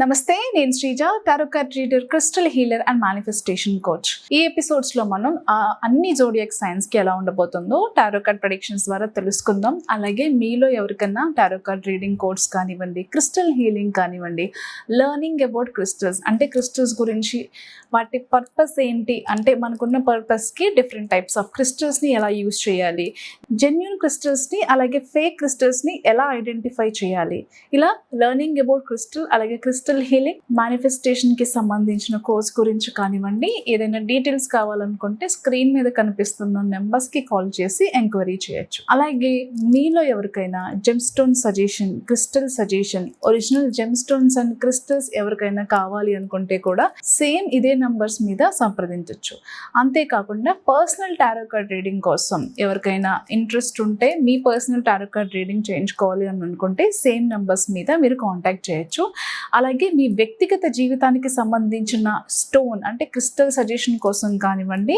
నమస్తే, నేను Sreeja, tarot card reader, crystal healer and manifestation coach. ఈ ఎపిసోడ్స్ లో మనం అన్ని జోడియాక్ సైన్స్ కి ఎలా ఉండబోతుందో టారో కార్డ్ ప్రెడిక్షన్స్ ద్వారా తెలుసుకుందాం. అలాగే మీలో ఎవరికన్నా టారో కార్డ్ రీడింగ్ కోర్స్ కానివ్వండి, క్రిస్టల్ హీలింగ్ కానివ్వండి, లెర్నింగ్ అబౌట్ క్రిస్టల్స్ అంటే క్రిస్టల్స్ గురించి వాటి పర్పస్ ఏంటి, అంటే మనకున్న పర్పస్ కి డిఫరెంట్ టైప్స్ ఆఫ్ క్రిస్టల్స్ ని ఎలా యూజ్ చేయాలి, జెన్యూన్ క్రిస్టల్స్ ని అలాగే ఫేక్ క్రిస్టల్స్ ని ఎలా ఐడెంటిఫై చేయాలి, ఇలా లెర్నింగ్ అబౌట్ క్రిస్టల్ అలాగే క్రిస్టల్ హీలింగ్ మేనిఫెస్టేషన్ కి సంబంధించిన కోర్స్ గురించి కానివ్వండి, ఏదైనా డీటెయిల్స్ కావాలనుకుంటే స్క్రీన్ మీద కనిపిస్తున్న నెంబర్స్ కి కాల్ చేసి ఎంక్వైరీ చేయొచ్చు. అలాగే మీలో ఎవరికైనా gem stone suggestion, crystal suggestion, original gem stones and crystals ఎవరికైనా కావాలి అనుకుంటే కూడా సేమ్ ఇదే నంబర్స్ మీద సంప్రదించవచ్చు. అంతేకాకుండా పర్సనల్ టారో కార్డ్ రీడింగ్ కోసం ఎవరికైనా ఇంట్రెస్ట్ ఉంటే, మీ పర్సనల్ టారో కార్డ్ రీడింగ్ చేయించుకోవాలి అని అనుకుంటే సేమ్ నంబర్స్ మీద మీరు కాంటాక్ట్ చేయొచ్చు. అలాగే మీ వ్యక్తిగత జీవితానికి సంబంధించిన స్టోన్ అంటే క్రిస్టల్ సజెషన్ కోసం కానివ్వండి,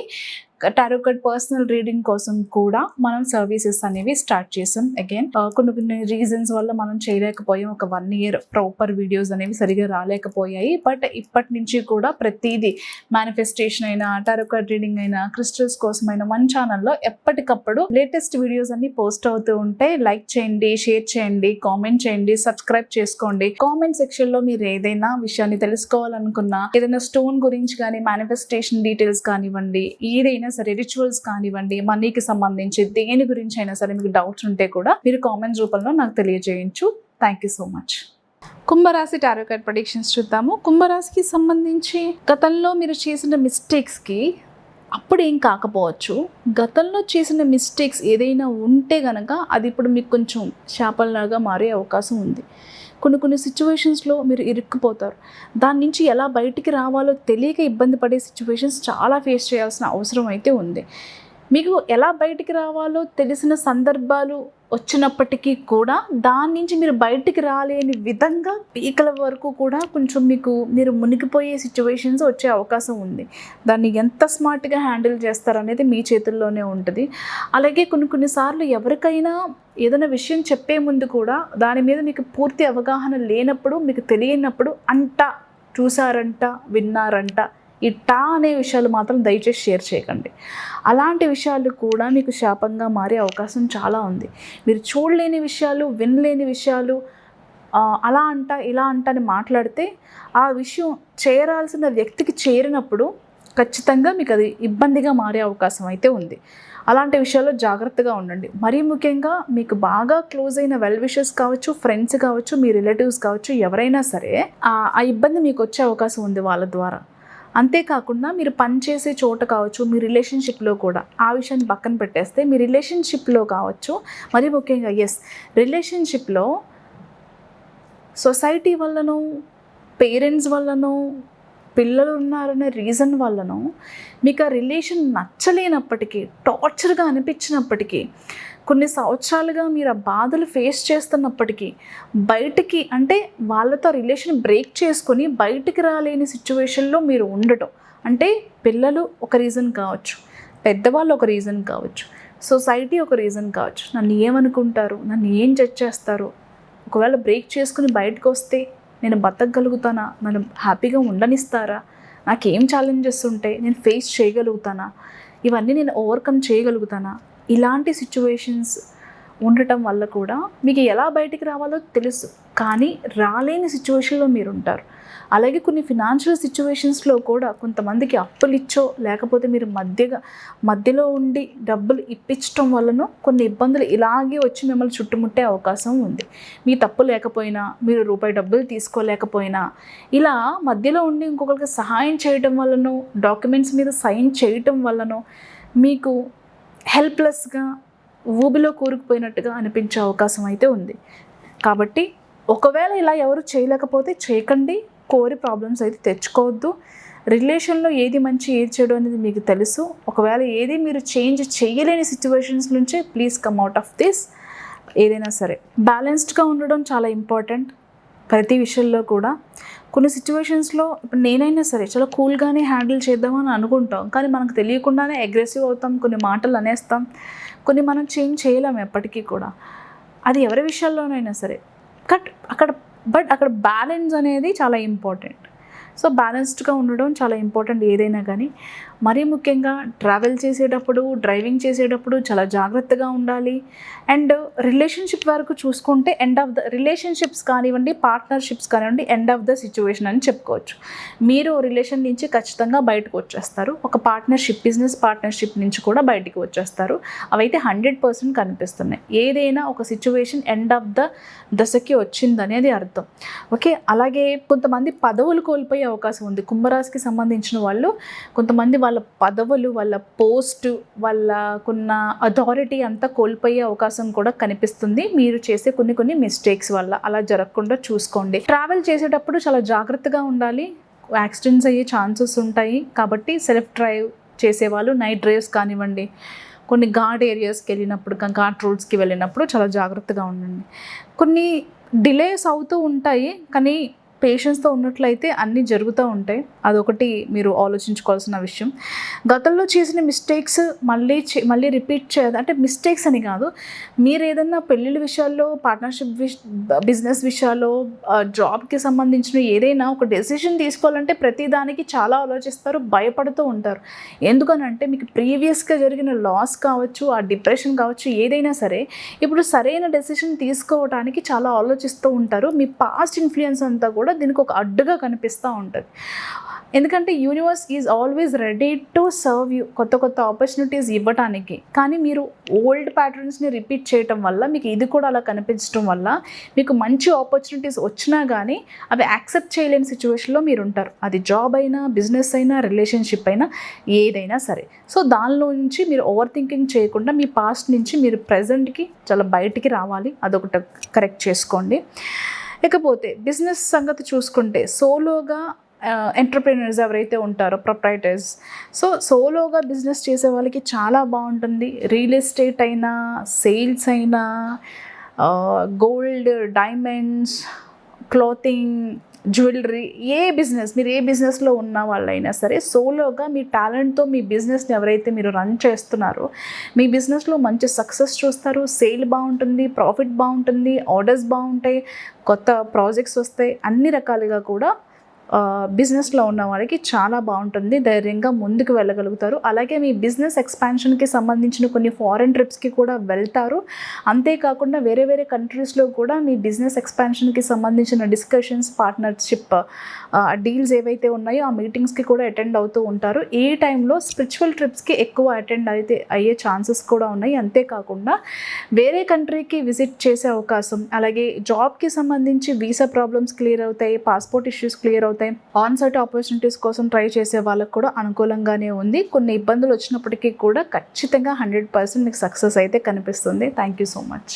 టారో కార్డ్ పర్సనల్ రీడింగ్ కోసం కూడా మనం సర్వీసెస్ అనేవి స్టార్ట్ చేసాం. అగైన్ కొన్ని రీజన్స్ వల్ల మనం చేయలేకపోయాం. ఒక 1 year ప్రాపర్ వీడియోస్ అనేవి సరిగా రాలేకపోయాయి. బట్ ఇప్పటి నుంచి కూడా ప్రతిదీ మేనిఫెస్టేషన్ అయినా, టారో కార్డ్ రీడింగ్ అయినా, క్రిస్టల్స్ కోసమైనా మన ఛానల్లో ఎప్పటికప్పుడు లేటెస్ట్ వీడియోస్ అన్ని పోస్ట్ అవుతూ ఉంటాయి. లైక్ చేయండి, షేర్ చేయండి, కామెంట్ చేయండి, సబ్స్క్రైబ్ చేసుకోండి. కామెంట్ సెక్షన్ లో మీరు ఏదైనా విషయాన్ని తెలుసుకోవాలనుకున్నా, ఏదైనా స్టోన్ గురించి కానీ, మేనిఫెస్టేషన్ డీటెయిల్స్ కానివ్వండి, ఏదైనా సరే రిచువల్స్ కానివ్వండి, మనీకి సంబంధించి దేని గురించి అయినా సరే మీకు డౌట్స్ ఉంటే కూడా మీరు కామెంట్స్ రూపంలో నాకు తెలియజేయచ్చు. Thank you so much. కుంభరాశి టారో కార్డ్ ప్రెడిక్షన్స్ చూద్దాము. కుంభరాశికి సంబంధించి గతంలో మీరు చేసిన మిస్టేక్స్కి అప్పుడు ఏం కాకపోవచ్చు. గతంలో చేసిన మిస్టేక్స్ ఏదైనా ఉంటే కనుక అది ఇప్పుడు మీకు కొంచెం శాపంలాగా మారే అవకాశం ఉంది. కొన్ని సిచ్యువేషన్స్లో మీరు ఇరుక్కుపోతారు. దాని నుంచి ఎలా బయటికి రావాలో తెలియక ఇబ్బంది పడే సిచ్యువేషన్స్ చాలా ఫేస్ చేయాల్సిన అవసరం అయితే ఉంది. మీకు ఎలా బయటికి రావాలో తెలిసిన సందర్భాలు వచ్చినప్పటికీ కూడా దాని నుంచి మీరు బయటికి రాలేని విధంగా పీకల వరకు కూడా కొంచెం మీరు మునిగిపోయే సిచ్యువేషన్స్ వచ్చే అవకాశం ఉంది. దాన్ని ఎంత స్మార్ట్గా హ్యాండిల్ చేస్తారనేది మీ చేతుల్లోనే ఉంటుంది. అలాగే కొన్నిసార్లు ఎవరికైనా ఏదైనా విషయం చెప్పే ముందు కూడా దాని మీద మీకు పూర్తి అవగాహన లేనప్పుడు, మీకు తెలియనప్పుడు అంట, చూసారంట, విన్నారంట, ఈ అనే విషయాలు మాత్రం దయచేసి షేర్ చేయకండి. అలాంటి విషయాలు కూడా మీకు శాపంగా మారే అవకాశం చాలా ఉంది. మీరు చూడలేని విషయాలు, వినలేని విషయాలు, అలా అంట ఇలా అంట అని మాట్లాడితే ఆ విషయం చేరాల్సిన వ్యక్తికి చేరినప్పుడు ఖచ్చితంగా మీకు అది ఇబ్బందిగా మారే అవకాశం అయితే ఉంది. అలాంటి విషయాల్లో జాగ్రత్తగా ఉండండి. మరీ ముఖ్యంగా మీకు బాగా క్లోజ్ అయిన వెల్ విషర్స్ కావచ్చు, ఫ్రెండ్స్ కావచ్చు, మీ రిలేటివ్స్ కావచ్చు, ఎవరైనా సరే ఆ ఇబ్బంది మీకు వచ్చే అవకాశం ఉంది వాళ్ళ ద్వారా. అంతేకాకుండా మీరు పనిచేసే చోట కావచ్చు, మీ రిలేషన్షిప్లో కూడా ఆ విషయాన్ని పక్కన పెట్టేస్తే, మీ రిలేషన్షిప్లో కావచ్చు, మరీ ముఖ్యంగా రిలేషన్షిప్లో సొసైటీ వల్లనో, పేరెంట్స్ వల్లనో, పిల్లలు ఉన్నారనే రీజన్ వల్లనో మీకు ఆ రిలేషన్ నచ్చలేనప్పటికీ, టార్చర్గా అనిపించినప్పటికీ, కొన్ని సంవత్సరాలుగా మీరు ఆ బాధలు ఫేస్ చేస్తున్నప్పటికీ బయటికి అంటే వాళ్ళతో రిలేషన్ బ్రేక్ చేసుకొని బయటికి రాలేని సిచ్యువేషన్లో మీరు ఉండటం అంటే పిల్లలు ఒక రీజన్ కావచ్చు, పెద్దవాళ్ళు ఒక రీజన్ కావచ్చు, సొసైటీ ఒక రీజన్ కావచ్చు. నన్ను ఏమనుకుంటారు, నన్ను ఏం జడ్జ్ చేస్తారు, ఒకవేళ బ్రేక్ చేసుకుని బయటకు వస్తే నేను బతకగలుగుతానా, నన్ను హ్యాపీగా ఉండనిస్తారా, నాకేం ఛాలెంజెస్ ఉంటాయి, నేను ఫేస్ చేయగలుగుతానా, ఇవన్నీ నేను ఓవర్కమ్ చేయగలుగుతానా, ఇలాంటి సిచ్యువేషన్స్ ఉండటం వల్ల కూడా మీకు ఎలా బయటికి రావాలో తెలుసు, కానీ రాలేని సిచ్యువేషన్లో మీరు ఉంటారు. అలాగే కొన్ని ఫినాన్షియల్ సిచ్యువేషన్స్లో కూడా కొంతమందికి అప్పులు ఇచ్చో, లేకపోతే మీరు మధ్యలో ఉండి డబ్బులు ఇప్పించడం వలన కొన్ని ఇబ్బందులు ఇలాగే వచ్చి మిమ్మల్ని చుట్టుముట్టే అవకాశం ఉంది. మీ తప్పు లేకపోయినా, మీరు రూపాయి డబ్బులు తీసుకోలేకపోయినా, ఇలా మధ్యలో ఉండి ఇంకొకరికి సహాయం చేయటం వలనో, డాక్యుమెంట్స్ మీద సైన్ చేయటం వలనో మీకు హెల్ప్లెస్గా, ఊబిలో కూరుకుపోయినట్టుగా అనిపించే అవకాశం అయితే ఉంది. కాబట్టి ఒకవేళ ఇలా ఎవరు చేయలేకపోతే చేయకండి, కోరి ప్రాబ్లమ్స్ అయితే తెచ్చుకోవద్దు. రిలేషన్లో ఏది మంచి, ఏది చెడు అనేది మీకు తెలుసు. ఒకవేళ ఏది మీరు చేంజ్ చేయలేని సిచ్యువేషన్స్ నుంచే please come out of this. ఏదైనా సరే బ్యాలెన్స్డ్గా ఉండడం చాలా ఇంపార్టెంట్ ప్రతి విషయంలో కూడా. కొన్ని సిచ్యువేషన్స్లో ఇప్పుడు నేనైనా సరే చాలా కూల్గానే హ్యాండిల్ చేద్దామని అనుకుంటాం, కానీ మనకు తెలియకుండానే అగ్రెసివ్ అవుతాం, కొన్ని మాటలు అనేస్తాం, కొన్ని మనం చేంజ్ చేయలేము ఎప్పటికీ కూడా. అది ఎవరి విషయాల్లోనైనా సరే. అక్కడ బట్ అక్కడ బ్యాలెన్స్ అనేది చాలా ఇంపార్టెంట్. సో బ్యాలెన్స్డ్గా ఉండడం చాలా ఇంపార్టెంట్ ఏదైనా కానీ. మరీ ముఖ్యంగా ట్రావెల్ చేసేటప్పుడు, డ్రైవింగ్ చేసేటప్పుడు చాలా జాగ్రత్తగా ఉండాలి. అండ్ రిలేషన్షిప్ వరకు చూసుకుంటే ఎండ్ ఆఫ్ ద రిలేషన్షిప్స్ కానివ్వండి, పార్ట్నర్షిప్స్ కానివ్వండి, ఎండ్ ఆఫ్ ద సిచ్యువేషన్ అని చెప్పుకోవచ్చు. మీరు రిలేషన్ నుంచి ఖచ్చితంగా బయటకు వచ్చేస్తారు. ఒక పార్ట్నర్షిప్, బిజినెస్ పార్ట్నర్షిప్ నుంచి కూడా బయటికి వచ్చేస్తారు. అవైతే 100% కనిపిస్తున్నాయి. ఏదైనా ఒక సిచ్యువేషన్ ఎండ్ ఆఫ్ ద దశకి వచ్చిందనేది అర్థం. ఓకే, అలాగే కొంతమంది పదవులు కోల్పోయే అవకాశం ఉంది. కుంభరాశికి సంబంధించిన వాళ్ళు కొంతమంది వాళ్ళ పదవులు, వాళ్ళ పోస్టు, వాళ్ళకున్న అథారిటీ అంతా కోల్పోయే అవకాశం కూడా కనిపిస్తుంది మీరు చేసే కొన్ని మిస్టేక్స్ వల్ల. అలా జరగకుండా చూసుకోండి. ట్రావెల్ చేసేటప్పుడు చాలా జాగ్రత్తగా ఉండాలి. యాక్సిడెంట్స్ అయ్యే ఛాన్సెస్ ఉంటాయి. కాబట్టి సెల్ఫ్ డ్రైవ్ చేసేవాళ్ళు, నైట్ డ్రైవ్స్ కానివ్వండి, కొన్ని ఘాట్ ఏరియాస్కి వెళ్ళినప్పుడు, ఘాట్ రోడ్స్కి వెళ్ళినప్పుడు చాలా జాగ్రత్తగా ఉండండి. కొన్ని డిలేస్ అవుతూ ఉంటాయి, కానీ పేషెన్స్తో ఉన్నట్లయితే అన్నీ జరుగుతూ ఉంటాయి. అదొకటి మీరు ఆలోచించుకోవాల్సిన విషయం. గతంలో చేసిన మిస్టేక్స్ మళ్ళీ రిపీట్ చేయదు. అంటే మిస్టేక్స్ అని కాదు, మీరు ఏదన్నా పెళ్ళిళ్ళ విషయాల్లో, పార్ట్నర్షిప్ బిజినెస్ విషయాల్లో, జాబ్కి సంబంధించిన ఏదైనా ఒక డెసిషన్ తీసుకోవాలంటే ప్రతిదానికి చాలా ఆలోచిస్తారు, భయపడుతూ ఉంటారు. ఎందుకనంటే మీకు ప్రీవియస్గా జరిగిన లాస్ కావచ్చు, ఆ డిప్రెషన్ కావచ్చు, ఏదైనా సరే ఇప్పుడు సరైన డెసిషన్ తీసుకోవడానికి చాలా ఆలోచిస్తూ ఉంటారు. మీ పాస్ట్ ఇన్ఫ్లుయెన్స్ అంతా కూడా దీనికి ఒక అడ్డుగా కనిపిస్తూ ఉంటుంది. ఎందుకంటే universe is always ready to serve you, కొత్త ఆపర్చునిటీస్ ఇవ్వటానికి. కానీ మీరు ఓల్డ్ ప్యాటర్న్స్ని రిపీట్ చేయటం వల్ల, మీకు ఇది కూడా అలా కనిపించడం వల్ల, మీకు మంచి ఆపర్చునిటీస్ వచ్చినా కానీ అవి యాక్సెప్ట్ చేయలేని సిచ్యువేషన్లో మీరు ఉంటారు. అది జాబ్ అయినా, బిజినెస్ అయినా, రిలేషన్షిప్ అయినా, ఏదైనా సరే. సో దానిలో నుంచి మీరు ఓవర్ థింకింగ్ చేయకుండా మీ పాస్ట్ నుంచి మీరు ప్రజెంట్కి చాలా బయటికి రావాలి. అదొకటి కరెక్ట్ చేసుకోండి. ఇకపోతే బిజినెస్ సంగతి చూసుకుంటే, సోలోగా ఎంటర్ప్రెన్యూర్స్ ఎవరైతే ఉంటారో, ప్రొప్రైటర్స్, సోలోగా బిజినెస్ చేసే వాళ్ళకి చాలా బాగుంటుంది. రియల్ ఎస్టేట్ అయినా, సేల్స్ అయినా, గోల్డ్, డైమండ్స్, క్లాతింగ్, జ్యువెలరీ, మీరు ఏ బిజినెస్లో ఉన్న వాళ్ళైనా సరే సోలోగా మీ టాలెంట్తో మీ బిజినెస్ని ఎవరైతే మీరు రన్ చేస్తున్నారో, మీ బిజినెస్లో మంచి సక్సెస్ చూస్తారు. సేల్ బాగుంటుంది, ప్రాఫిట్ బాగుంటుంది, ఆర్డర్స్ బాగుంటాయి, కొత్త ప్రాజెక్ట్స్ వస్తాయి. అన్ని రకాలుగా కూడా బిజినెస్లో ఉన్న వాళ్ళకి చాలా బాగుంటుంది. ధైర్యంగా ముందుకు వెళ్ళగలుగుతారు. అలాగే మీ బిజినెస్ ఎక్స్పాన్షన్కి సంబంధించిన కొన్ని ఫారెన్ ట్రిప్స్కి కూడా వెళ్తారు. అంతేకాకుండా వేరే కంట్రీస్లో కూడా మీ బిజినెస్ ఎక్స్పాన్షన్కి సంబంధించిన డిస్కషన్స్, పార్ట్నర్షిప్ డీల్స్ ఏవైతే ఉన్నాయో ఆ మీటింగ్స్కి కూడా అటెండ్ అవుతూ ఉంటారు. ఈ టైంలో స్పిరిచువల్ ట్రిప్స్కి ఎక్కువ అటెండ్ అయ్యే ఛాన్సెస్ కూడా ఉన్నాయి. అంతేకాకుండా వేరే కంట్రీకి విజిట్ చేసే అవకాశం, అలాగే జాబ్కి సంబంధించి వీసా ప్రాబ్లమ్స్ క్లియర్ అవుతాయి, పాస్పోర్ట్ ఇష్యూస్ క్లియర్ అవుతాయి. ఆన్సైట్ ఆపర్చునిటీస్ కోసం ట్రై చేసే వాళ్ళకు కూడా అనుకూలంగానే ఉంది. కొన్ని ఇబ్బందులు వచ్చినప్పటికీ కూడా ఖచ్చితంగా 100% మీకు సక్సెస్ అయితే కనిపిస్తుంది. Thank you so much.